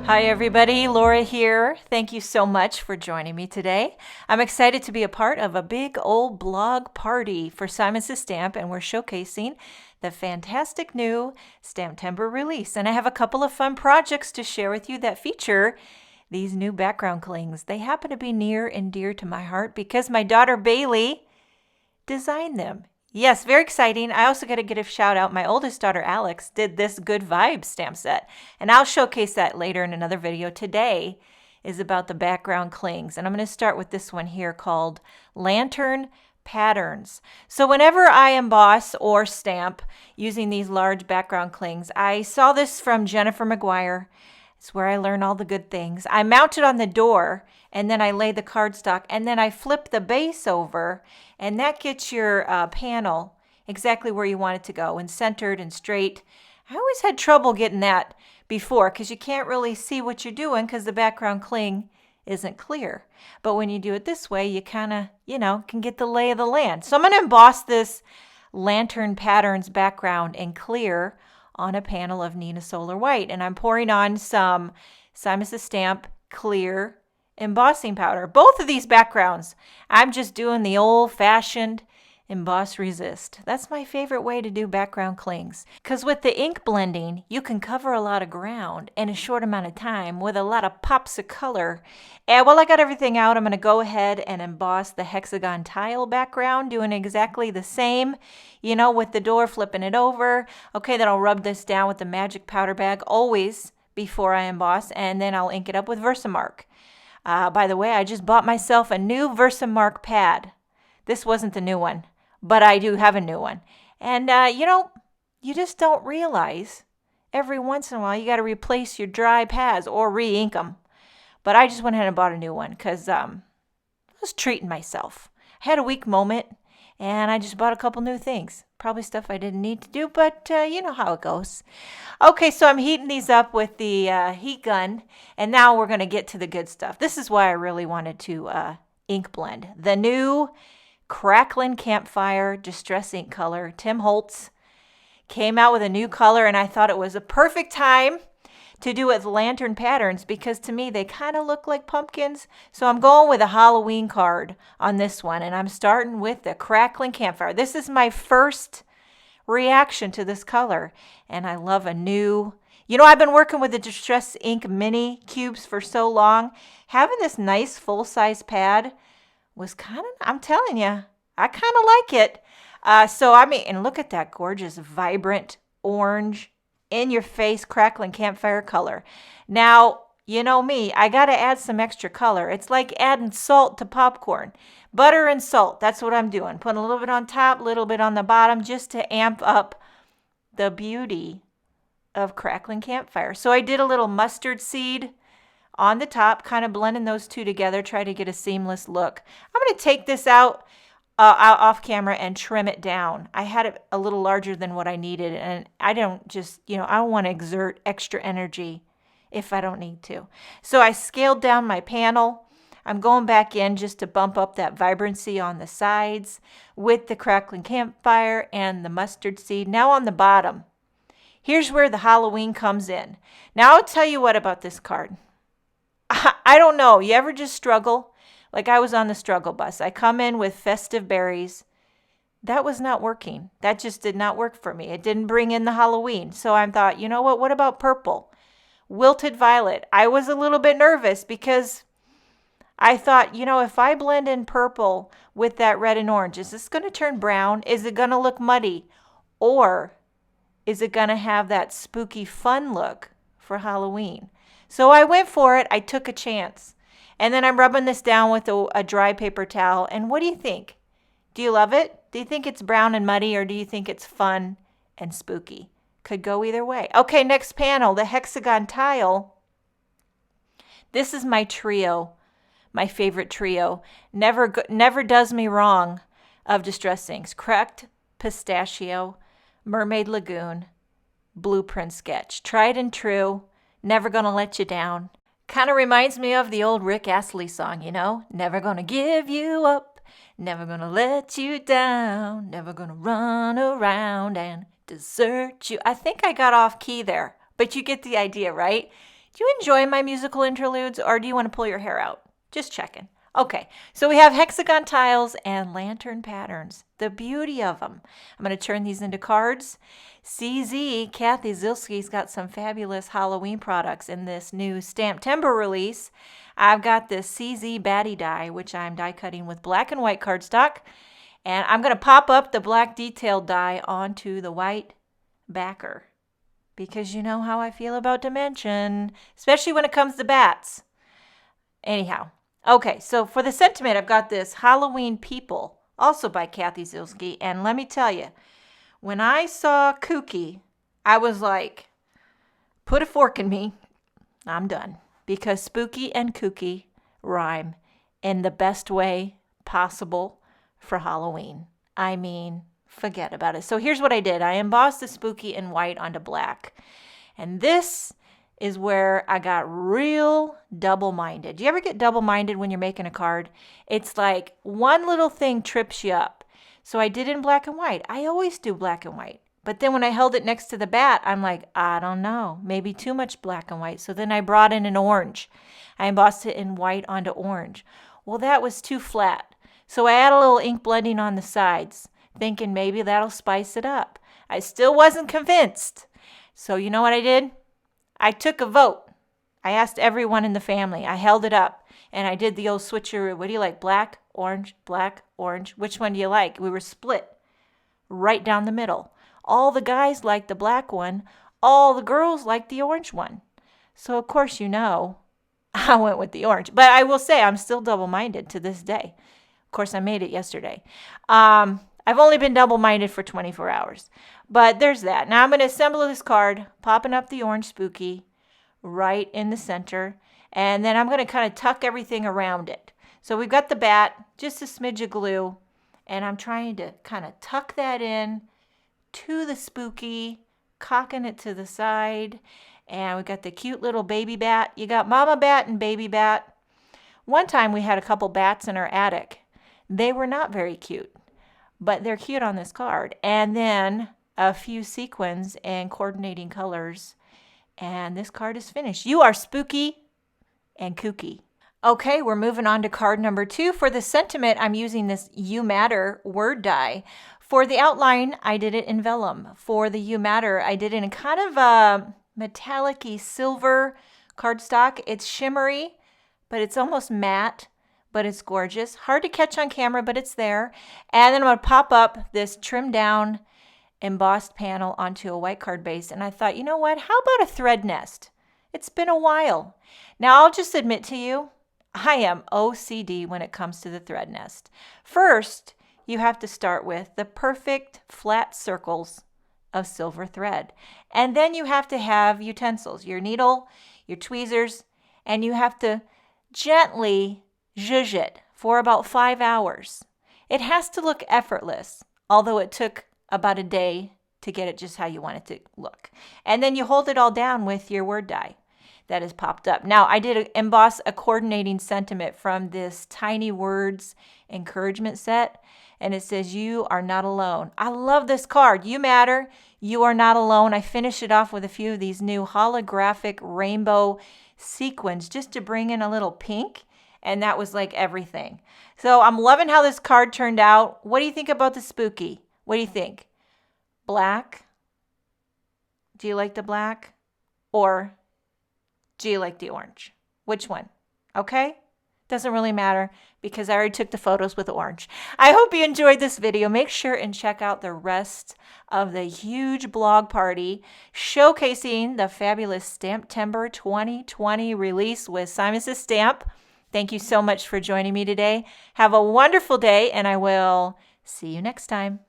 Hi everybody, Laura here. Thank you so much for joining me today. I'm excited to be a part of a big old blog party for Simon Says Stamp, and we're showcasing the fantastic new STAMPtember release. And I have a couple of fun projects to share with you that feature these new background clings. They happen to be near and dear to my heart because my daughter Bailey designed them. Yes, very exciting. I also got to get a shout out. My oldest daughter, Alex, did this Good Vibes stamp set, and I'll showcase that later in another video. Today is about the background clings, and I'm going to start with this one here called Lantern Patterns. So whenever I emboss or stamp using these large background clings, I saw this from Jennifer McGuire. It's where I learn all the good things. I mount it on the door, and then I lay the cardstock, and then I flip the base over, and that gets your panel exactly where you want it to go, and centered and straight. I always had trouble getting that before because you can't really see what you're doing because the background cling isn't clear. But when you do it this way, you kind of, can get the lay of the land. So I'm going to emboss this Lantern Patterns background in clear on a panel of Neenah Solar White, and I'm pouring on some Simon Says Stamp clear embossing powder. Both of these backgrounds, I'm just doing the old-fashioned emboss resist. That's my favorite way to do background clings, because with the ink blending, you can cover a lot of ground in a short amount of time with a lot of pops of color. And while I got everything out, I'm going to go ahead and emboss the Hexagon tile background, doing exactly the same, with the door, flipping it over. Okay, then I'll rub this down with the magic powder bag always before I emboss, and then I'll ink it up with Versamark. By the way, I just bought myself a new Versamark pad. This wasn't the new one, but I do have a new one. And, you just don't realize every once in a while you got to replace your dry pads or re-ink them. But I just went ahead and bought a new one because I was treating myself. I had a weak moment, and I just bought a couple new things. Probably stuff I didn't need to do, but you know how it goes. Okay, so I'm heating these up with the heat gun, and now we're going to get to the good stuff. This is why I really wanted to ink blend. The new CRACKLING CAMPFIRE Distress Ink color. Tim Holtz came out with a new color, and I thought it was a perfect time to do it with lantern patterns because to me they kind of look like pumpkins. So I'm going with a Halloween card on this one, and I'm starting with the CRACKLING CAMPFIRE. This is my first reaction to this color, and I love a new, I've been working with the Distress Ink mini cubes for so long. Having this nice full-size pad was I'm telling you, I kind of like it. And look at that gorgeous, vibrant orange, in-your-face crackling campfire color. Now, you know me, I got to add some extra color. It's like adding salt to popcorn. Butter and salt, that's what I'm doing. Putting a little bit on top, a little bit on the bottom, just to amp up the beauty of crackling campfire. So I did a little mustard seed on the top, kind of blending those two together, try to get a seamless look. I'm going to take this out off camera and trim it down. I had it a little larger than what I needed, and I don't I don't want to exert extra energy if I don't need to. So I scaled down my panel. I'm going back in just to bump up that vibrancy on the sides with the crackling campfire and the mustard seed. Now on the bottom, here's where the Halloween comes in. Now I'll tell you what about this card. I don't know. You ever just struggle? Like I was on the struggle bus. I come in with festive berries. That was not working. That just did not work for me. It didn't bring in the Halloween. So I thought, you know what about purple? Wilted violet. I was a little bit nervous because I thought, if I blend in purple with that red and orange, is this going to turn brown? Is it going to look muddy? Or is it going to have that spooky fun look for Halloween? So I went for it. I took a chance. And then I'm rubbing this down with a dry paper towel. And what do you think? Do you love it? Do you think it's brown and muddy, or do you think it's fun and spooky? Could go either way. Okay, next panel, the Hexagon tile. This is my trio, my favorite trio. Never does me wrong of distress inks. Cracked Pistachio, Mermaid Lagoon, Blueprint Sketch. Tried and true. Never gonna let you down. Kind of reminds me of the old Rick Astley song, Never gonna give you up, never gonna let you down, never gonna run around and desert you. I think I got off key there, but you get the idea, right? Do you enjoy my musical interludes, or do you want to pull your hair out? Just checking. Okay, so we have hexagon tiles and lantern patterns. The beauty of them. I'm going to turn these into cards. CZ, Kathy Zilski's got some fabulous Halloween products in this new STAMPtember release. I've got this CZ BATTY die, which I'm die cutting with black and white cardstock. And I'm going to pop up the black detailed die onto the white backer. Because you know how I feel about dimension, especially when it comes to bats. Anyhow. Okay, so for the sentiment, I've got this Halloween People, also by Kathy Zilski. And let me tell you, when I saw Kooky, I was like, put a fork in me. I'm done. Because spooky and kooky rhyme in the best way possible for Halloween. I mean, forget about it. So here's what I did. I embossed the spooky in white onto black. And this is where I got real double-minded. Do you ever get double-minded when you're making a card? It's like one little thing trips you up. So I did it in black and white. I always do black and white. But then when I held it next to the bat, I'm like, I don't know, maybe too much black and white. So then I brought in an orange. I embossed it in white onto orange. Well, that was too flat. So I add a little ink blending on the sides, thinking maybe that'll spice it up. I still wasn't convinced. So you know what I did? I took a vote. I asked everyone in the family. I held it up, and I did the old switcheroo. What do you like, black, orange, black, orange? Which one do you like? We were split right down the middle. All the guys liked the black one. All the girls liked the orange one. So, of course, you know, I went with the orange. But I will say I'm still double-minded to this day. Of course, I made it yesterday. I've only been double-minded for 24 hours. But there's that. Now I'm going to assemble this card, popping up the orange spooky right in the center. And then I'm going to kind of tuck everything around it. So we've got the bat, just a smidge of glue. And I'm trying to kind of tuck that in to the spooky, cocking it to the side. And we got the cute little baby bat. You got mama bat and baby bat. One time we had a couple bats in our attic. They were not very cute, but they're cute on this card. And then a few sequins and coordinating colors. And this card is finished. You are spooky and kooky. Okay, we're moving on to card number 2. For the sentiment, I'm using this You Matter word die. For the outline, I did it in vellum. For the You Matter, I did it in kind of a metallic-y silver cardstock. It's shimmery, but it's almost matte, but it's gorgeous. Hard to catch on camera, but it's there. And then I'm going to pop up this trimmed down embossed panel onto a white card base. And I thought, you know what? How about a thread nest? It's been a while. Now, I'll just admit to you, I am OCD when it comes to the thread nest. First, you have to start with the perfect flat circles of silver thread. And then you have to have utensils, your needle, your tweezers, and you have to gently zhuzh it for about 5 hours. It has to look effortless, although it took about a day to get it just how you want it to look. And then you hold it all down with your word die that is popped up. Now, I did emboss a coordinating sentiment from this Tiny Words encouragement set, and it says, you are not alone. I love this card. You matter. You are not alone. I finished it off with a few of these new holographic rainbow sequins just to bring in a little pink, and that was like everything. So I'm loving how this card turned out. What do you think about the spooky? What do you think? Black? Do you like the black? Or do you like the orange? Which one? Okay? Doesn't really matter because I already took the photos with the orange. I hope you enjoyed this video. Make sure and check out the rest of the huge blog party showcasing the fabulous STAMPtember 2020 release with Simon Says Stamp. Thank you so much for joining me today. Have a wonderful day, and I will see you next time.